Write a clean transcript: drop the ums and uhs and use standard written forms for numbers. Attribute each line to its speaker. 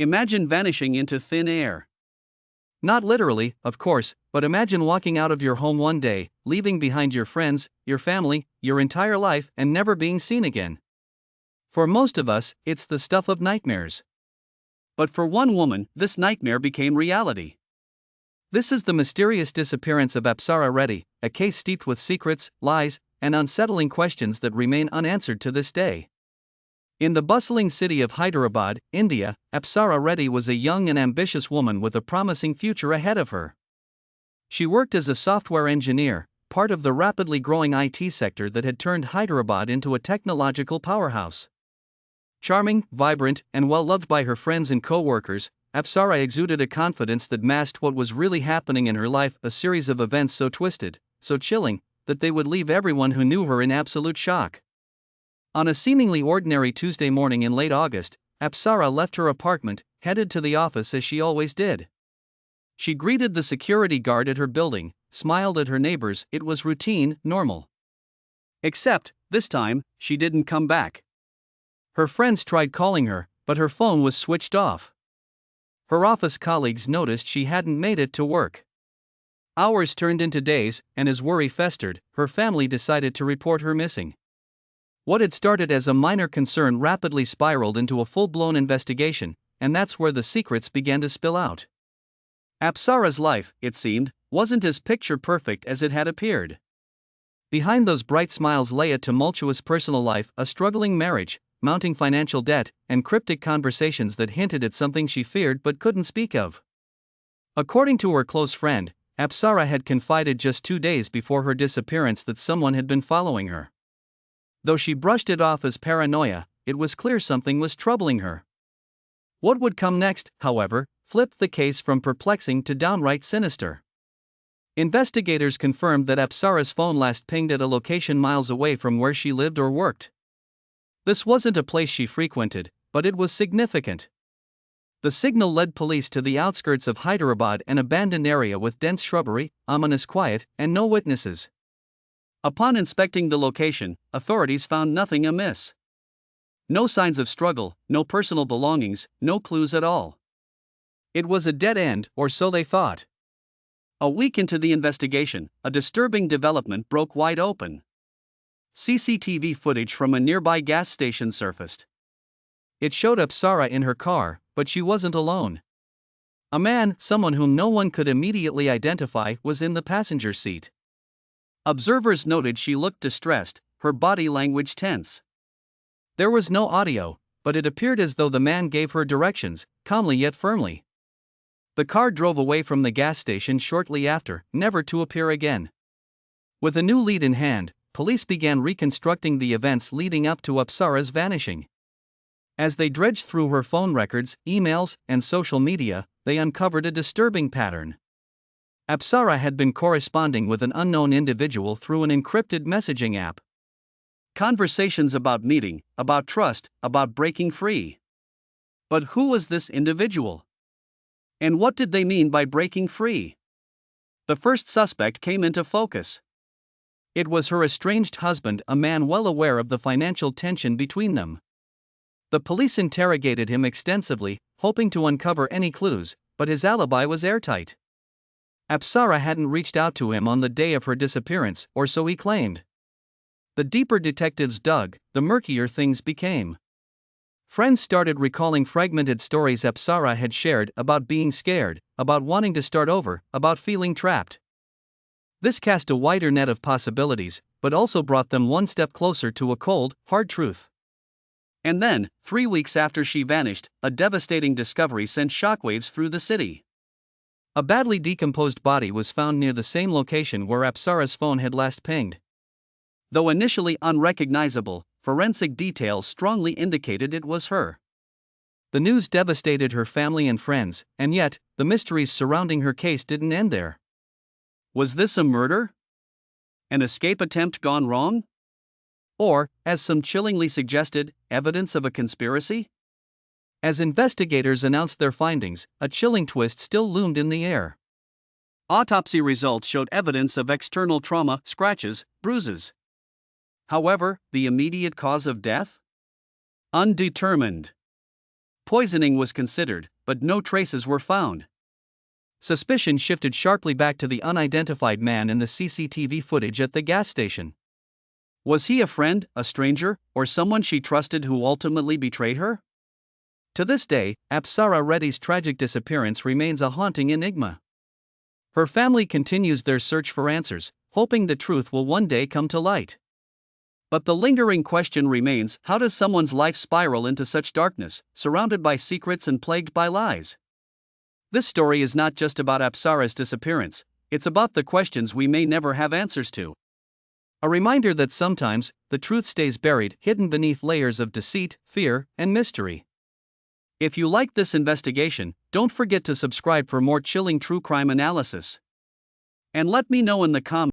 Speaker 1: Imagine vanishing into thin air.
Speaker 2: Not literally, of course, but imagine walking out of your home one day, leaving behind your friends, your family, your entire life, and never being seen again. For most of us, it's the stuff of nightmares.
Speaker 1: But for one woman, this nightmare became reality.
Speaker 2: This is the mysterious disappearance of Apsara Reddy, a case steeped with secrets, lies, and unsettling questions that remain unanswered to this day. In the bustling city of Hyderabad, India, Apsara Reddy was a young and ambitious woman with a promising future ahead of her. She worked as a software engineer, part of the rapidly growing IT sector that had turned Hyderabad into a technological powerhouse. Charming, vibrant, and well-loved by her friends and coworkers, Apsara exuded a confidence that masked what was really happening in her life, a series of events so twisted, so chilling, that they would leave everyone who knew her in absolute shock. On a seemingly ordinary Tuesday morning in late August, Apsara left her apartment, headed to the office as she always did. She greeted the security guard at her building, smiled at her neighbors. It was routine, normal.
Speaker 1: Except, this time, she didn't come back.
Speaker 2: Her friends tried calling her, but her phone was switched off. Her office colleagues noticed she hadn't made it to work. Hours turned into days, and as worry festered, her family decided to report her missing. What had started as a minor concern rapidly spiraled into a full-blown investigation, and that's where the secrets began to spill out.
Speaker 1: Apsara's life, it seemed, wasn't as picture-perfect as it had appeared.
Speaker 2: Behind those bright smiles lay a tumultuous personal life, a struggling marriage, mounting financial debt, and cryptic conversations that hinted at something she feared but couldn't speak of. According to her close friend, Apsara had confided just 2 days before her disappearance that someone had been following her. Though she brushed it off as paranoia, it was clear something was troubling her. What would come next, however, flipped the case from perplexing to downright sinister. Investigators confirmed that Apsara's phone last pinged at a location miles away from where she lived or worked. This wasn't a place she frequented, but it was significant. The signal led police to the outskirts of Hyderabad, an abandoned area with dense shrubbery, ominous quiet, and no witnesses.
Speaker 1: Upon inspecting the location, authorities found nothing amiss. No signs of struggle, no personal belongings, no clues at all.
Speaker 2: It was a dead end, or so they thought.
Speaker 1: A week into the investigation, a disturbing development broke wide open. CCTV footage from a nearby gas station surfaced.
Speaker 2: It showed Apsara in her car, but she wasn't alone. A man, someone whom no one could immediately identify, was in the passenger seat.
Speaker 1: Observers noted she looked distressed, her body language tense.
Speaker 2: There was no audio, but it appeared as though the man gave her directions, calmly yet firmly. The car drove away from the gas station shortly after, never to appear again. With a new lead in hand, police began reconstructing the events leading up to Apsara's vanishing. As they dredged through her phone records, emails, and social media, they uncovered a disturbing pattern. Apsara had been corresponding with an unknown individual through an encrypted messaging app.
Speaker 1: Conversations about meeting, about trust, about breaking free. But who was this individual? And what did they mean by breaking free? The first suspect came into focus.
Speaker 2: It was her estranged husband, a man well aware of the financial tension between them. The police interrogated him extensively, hoping to uncover any clues, but his alibi was airtight. Apsara hadn't reached out to him on the day of her disappearance, or so he claimed. The deeper detectives dug, the murkier things became. Friends started recalling fragmented stories Apsara had shared about being scared, about wanting to start over, about feeling trapped. This cast a wider net of possibilities, but also brought them one step closer to a cold, hard truth.
Speaker 1: And then, 3 weeks after she vanished, a devastating discovery sent shockwaves through the city.
Speaker 2: A badly decomposed body was found near the same location where Apsara's phone had last pinged.
Speaker 1: Though initially unrecognizable, forensic details strongly indicated it was her.
Speaker 2: The news devastated her family and friends, and yet, the mysteries surrounding her case didn't end there.
Speaker 1: Was this a murder? An escape attempt gone wrong? Or, as some chillingly suggested, evidence of a conspiracy?
Speaker 2: As investigators announced their findings, a chilling twist still loomed in the air.
Speaker 1: Autopsy results showed evidence of external trauma, scratches, bruises. However, the immediate cause of death? Undetermined. poisoning was considered, but no traces were found.
Speaker 2: Suspicion shifted sharply back to the unidentified man in the CCTV footage at the gas station.
Speaker 1: Was he a friend, a stranger, or someone she trusted who ultimately betrayed her?
Speaker 2: To this day, Apsara Reddy's tragic disappearance remains a haunting enigma. Her family continues their search for answers, hoping the truth will one day come to light.
Speaker 1: But the lingering question remains: how does someone's life spiral into such darkness, surrounded by secrets and plagued by lies? This story is not just about Apsara's disappearance, it's about the questions we may never have answers to.
Speaker 2: A reminder that sometimes, the truth stays buried, hidden beneath layers of deceit, fear, and mystery.
Speaker 1: If you liked this investigation, don't forget to subscribe for more chilling true crime analysis. And let me know in the comments